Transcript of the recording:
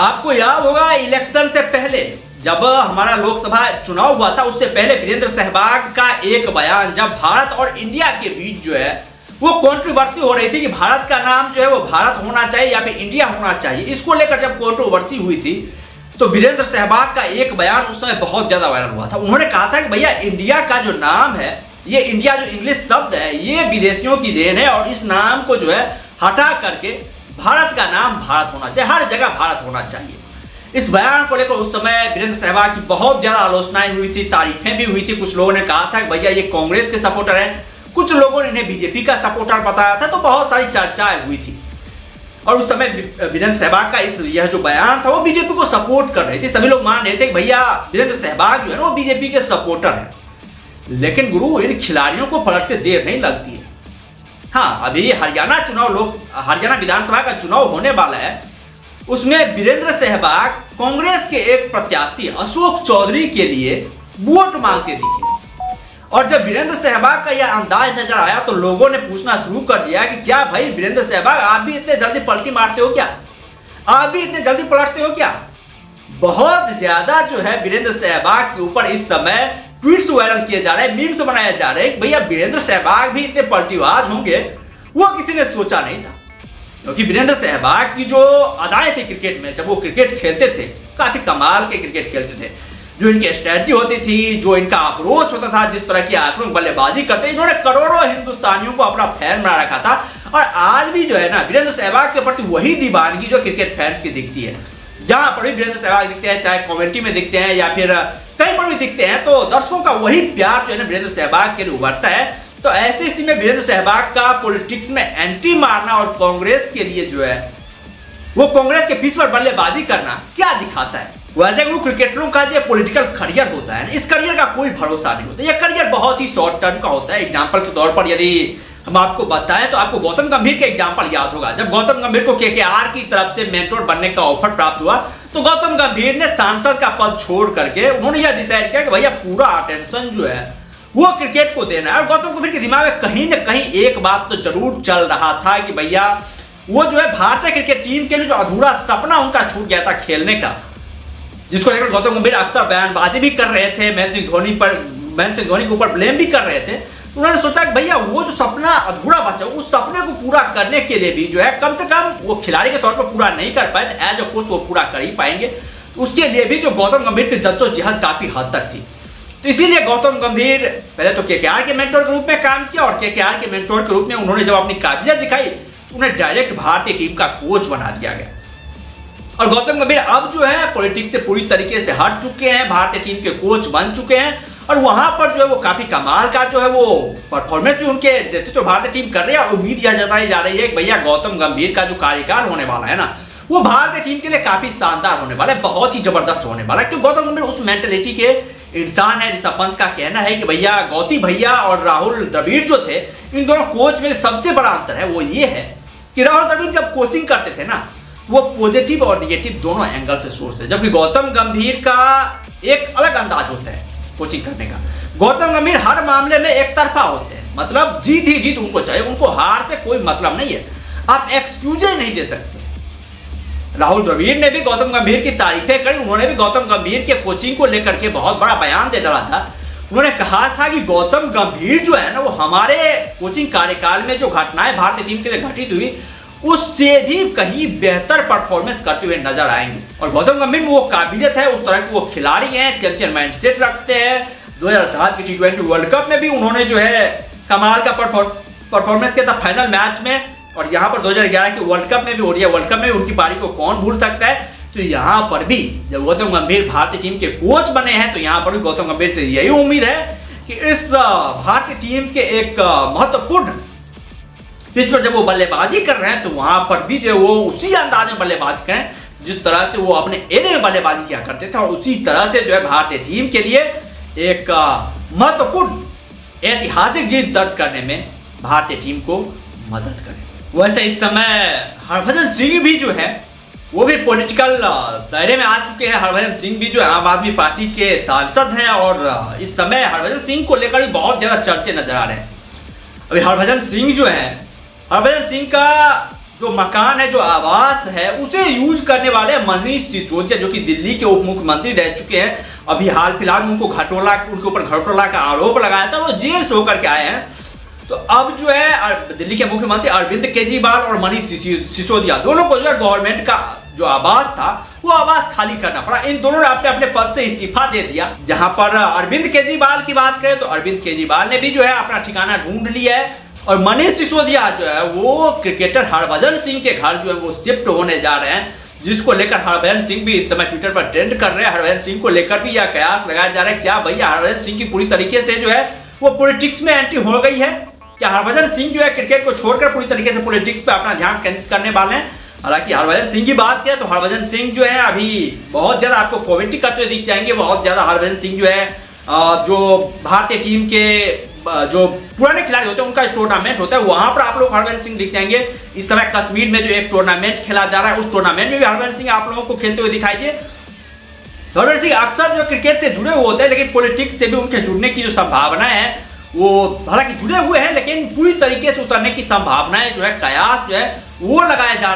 आपको याद होगा इलेक्शन से पहले जब हमारा लोकसभा चुनाव हुआ था, उससे पहले वीरेंद्र सहवाग का एक बयान, जब भारत और इंडिया के बीच जो है वो कंट्रोवर्सी हो रही थी कि भारत का नाम जो है वो भारत होना चाहिए या फिर इंडिया होना चाहिए, इसको लेकर जब कंट्रोवर्सी हुई थी तो वीरेंद्र सहवाग का एक बयान उस समय बहुत ज्यादा वायरल हुआ था। उन्होंने कहा था कि भैया इंडिया का जो नाम है, ये इंडिया जो इंग्लिश शब्द है, ये विदेशियों की देन है और इस नाम को जो है हटा करके भारत का नाम भारत होना चाहिए, हर जगह भारत होना चाहिए। इस बयान को लेकर उस समय वीरेंद्र सहवाग की बहुत ज्यादा आलोचनाएं हुई थी, तारीफें भी हुई थी। कुछ लोगों ने कहा था कि भैया ये कांग्रेस के सपोर्टर है, कुछ लोगों ने इन्हें बीजेपी का सपोर्टर बताया था, तो बहुत सारी चर्चाएं हुई थी। और उस समय वीरेंद्र सहवाग का यह जो बयान था वो बीजेपी को सपोर्ट कर रहे थे। सभी लोग मान रहे थे कि भैया वीरेंद्र सहवाग जो है ना वो बीजेपी के सपोर्टर है। लेकिन गुरु, इन खिलाड़ियों को पलटते देर नहीं लगती है। हाँ, अभी हरियाणा विधानसभा का चुनाव होने वाला है, उसमें वीरेंद्र सहवाग कांग्रेस के एक प्रत्याशी अशोक चौधरी के लिए वोट मांगते दिखे। और जब वीरेंद्र सहवाग का यह अंदाज नजर आया तो लोगों ने पूछना शुरू कर दिया कि क्या भाई वीरेंद्र सहवाग आप भी इतने जल्दी पलटी मारते हो क्या, आप भी इतने जल्दी पलटते हो क्या। बहुत ज्यादा जो है वीरेंद्र सहवाग के ऊपर इस समय ट्वीट्स वायरल किए जा रहे हैं, मीम्स बनाए जा रहे हैं। भैया वीरेंद्र सहवाग भी इतने पलटीबाज होंगे वो किसी ने सोचा नहीं था, क्योंकि वीरेंद्र सहवाग की जो अदाएं थी क्रिकेट में, जब वो क्रिकेट खेलते थे काफी कमाल के क्रिकेट खेलते थे। जो इनकी स्ट्रेटजी होती थी, जो इनका अप्रोच होता था, जिस तरह की आक्रमक बल्लेबाजी करते, इन्होंने करोड़ों हिंदुस्तानियों को अपना फैन बना रखा था। और आज भी जो है ना वीरेंद्र सहवाग के प्रति वही दीवानगी जो क्रिकेट फैंस की दिखती है। जहां पर भी वीरेंद्र सहवाग दिखते हैं, चाहे कमेंट्री में दिखते हैं या फिर कहीं पर भी दिखते हैं, तो दर्शकों का वही प्यार जो है ना वीरेंद्र सहवाग के लिए उभरता है। तो ऐसी स्थिति में वीरेंद्र सहवाग का पॉलिटिक्स में एंट्री मारना और कांग्रेस के लिए जो है वो कांग्रेस के पीछ पर बल्लेबाजी करना क्या दिखाता है। वैसे गुरु, क्रिकेटरों का जो पॉलिटिकल करियर होता है ना, इस करियर का कोई भरोसा नहीं होता। यह करियर बहुत ही शॉर्ट टर्म का होता है। एग्जाम्पल के तौर पर यदि हम आपको बताएं तो आपको गौतम गंभीर का एग्जाम्पल याद होगा। जब गौतम गंभीर को केकेआर की तरफ से मेंटोर बनने का ऑफर प्राप्त हुआ तो गौतम गंभीर ने सांसद का पद छोड़ करके उन्होंने यह डिसाइड किया कि भैया पूरा अटेंशन जो है वो क्रिकेट को देना है। और गौतम गंभीर के दिमाग में कहीं ना कहीं एक बात तो जरूर चल रहा था कि भैया वो जो है भारतीय क्रिकेट टीम के लिए जो अधूरा सपना उनका छूट गया था खेलने का, जिसको लेकर गौतम गंभीर अक्सर बयानबाजी भी कर रहे थे, महेंद्र सिंह धोनी के ऊपर ब्लेम भी कर रहे थे। तो उन्होंने सोचा कि भैया वो जो सपना अधूरा बचा, उस सपने को पूरा करने के लिए भी जो है कम से कम वो खिलाड़ी के तौर पर पूरा नहीं कर पाए, एज अ कोच वो पूरा कर ही पाएंगे। तो उसके लिए भी जो गौतम गंभीर की जद्दोजहद काफी हद तक थी। तो इसीलिए गौतम गंभीर पहले तो केकेआर के मेंटोर के रूप में काम किया और केकेआर के मेंटोर के रूप में उन्होंने जब अपनी काबिलियत दिखाई तो उन्हें डायरेक्ट भारतीय टीम का कोच बना दिया गया। और गौतम गंभीर अब जो है पॉलिटिक्स से पूरी तरीके से हट चुके हैं, भारतीय टीम के कोच बन चुके हैं और वहां पर जो है वो काफी कमाल का जो है वो परफॉर्मेंस भी उनके नेतृत्व तो भारतीय टीम कर रही है। और उम्मीद यह जताई जा रही है कि भैया गौतम गंभीर का जो कार्यकाल होने वाला है ना, वो भारतीय टीम के लिए काफी शानदार होने वाला है, बहुत ही जबरदस्त होने वाला है। क्योंकि गौतम गंभीर उस मेंटेलिटी के इंसान है। ऋषभ पंत का कहना है कि भैया गौती भैया और राहुल द्रविड़ जो थे, इन दोनों कोच में सबसे बड़ा अंतर है वो ये है कि राहुल द्रविड़ जब कोचिंग करते थे ना, वो पॉजिटिव और नेगेटिव दोनों एंगल से सोचते हैं, जबकि गौतम गंभीर का एक अलग अंदाज होता है कोचिंग करने का। गौतम गंभीर हर मामले में एक तरफा होते हैं, मतलब जीत ही जीत उनको चाहिए, उनको हार से कोई मतलब नहीं है, आप एक्सक्यूज नहीं दे सकते। राहुल द्रविड़ ने भी गौतम गंभीर की तारीफें करी, उन्होंने भी गौतम गंभीर के कोचिंग को लेकर के बहुत बड़ा बयान दे डाला था। उन्होंने कहा था कि गौतम गंभीर जो है ना, वो हमारे कोचिंग कार्यकाल में जो घटनाएं भारतीय टीम के लिए घटित हुई उससे भी कहीं बेहतर परफॉर्मेंस करते हुए नजर आएंगे। और गौतम गंभीर में वो काबिलियत है, उस तरह के वो खिलाड़ी हैं, चैंपियन माइंडसेट रखते हैं। 2007 के T20 वर्ल्ड कप में भी उन्होंने जो है कमाल का परफॉर्मेंस किया था फाइनल मैच में। और यहाँ पर 2011 के वर्ल्ड कप में भी, ओडीआई वर्ल्ड कप में उनकी पारी को कौन भूल सकता है। तो यहाँ पर भी जब गौतम गंभीर भारतीय टीम के कोच बने हैं तो यहाँ पर भी गौतम गंभीर से यही उम्मीद है कि इस भारतीय टीम के एक महत्वपूर्ण पिच पर जब वो बल्लेबाजी कर रहे हैं तो वहां पर भी जो वो उसी अंदाज में बल्लेबाजी करें जिस तरह से वो अपने एरिया में बल्लेबाजी किया करते थे, और उसी तरह से जो है भारतीय टीम के लिए एक महत्वपूर्ण ऐतिहासिक जीत दर्ज करने में भारतीय टीम को मदद करें। वैसे इस समय हरभजन सिंह भी जो है वो भी पॉलिटिकल दायरे में आ चुके हैं। हरभजन सिंह भी जो है आम आदमी पार्टी के सांसद हैं और इस समय हरभजन सिंह को लेकर भी बहुत ज्यादा चर्चे नजर आ रहे हैं। अभी हरभजन सिंह जो है, हरभजन सिंह का जो मकान है, जो आवास है, उसे यूज करने वाले मनीष सिसोदिया, जो कि दिल्ली के उप मुख्यमंत्री रह चुके हैं। अभी हाल फिलहाल उनको उनके ऊपर घटोला का आरोप लगाया था, वो जेल से होकर के आए हैं। तो अब जो है दिल्ली के मुख्यमंत्री अरविंद केजरीवाल और मनीष सिसोदिया दोनों को जो है गवर्नमेंट का जो आवास था वो आवास खाली करना पड़ा। इन दोनों ने अपने अपने पद से इस्तीफा दे दिया। जहां पर अरविंद केजरीवाल की बात करें तो अरविंद केजरीवाल ने भी जो है अपना ठिकाना ढूंढ लिया है, और मनीष सिसोदिया जो है वो क्रिकेटर हरभजन सिंह के घर जो है वो शिफ्ट होने जा रहे हैं, जिसको लेकर हरभजन सिंह भी इस समय ट्विटर पर ट्रेंड कर रहे हैं। हरभजन सिंह को लेकर भी यह कयास लगाया जा रहा है क्या भैया हरभजन सिंह की पूरी तरीके से जो है वो पॉलिटिक्स में एंट्री हो गई है, क्या हरभजन सिंह जो है क्रिकेट को छोड़कर पूरी तरीके से पॉलिटिक्स पे अपना ध्यान केंद्रित करने वाले हैं। हालांकि हरभजन सिंह की बात किया तो हरभजन सिंह जो है अभी बहुत ज्यादा आपको कमेंट्री करते हुए दिख जाएंगे। बहुत ज्यादा हरभजन सिंह जो है जो भारतीय टीम के जो पुराने खिलाड़ी होते हैं उनका टूर्नामेंट होता है, वहां पर आप लोग हरभजन सिंह दिख जाएंगे। इस समय कश्मीर में जो एक टूर्नामेंट खेला जा रहा है, उस टूर्नामेंट में भी हरभजन सिंह आप लोगों को खेलते हुए दिखाई दिए। हरभजन सिंह अक्सर जो क्रिकेट से जुड़े हुए होते हैं, लेकिन पॉलिटिक्स से भी उनके जुड़ने की जो संभावना है वो हालांकि जुड़े हुए हैं, लेकिन पूरी तरीके से उतरने की संभावनाएं जो है कयास जो है वो लगाए जा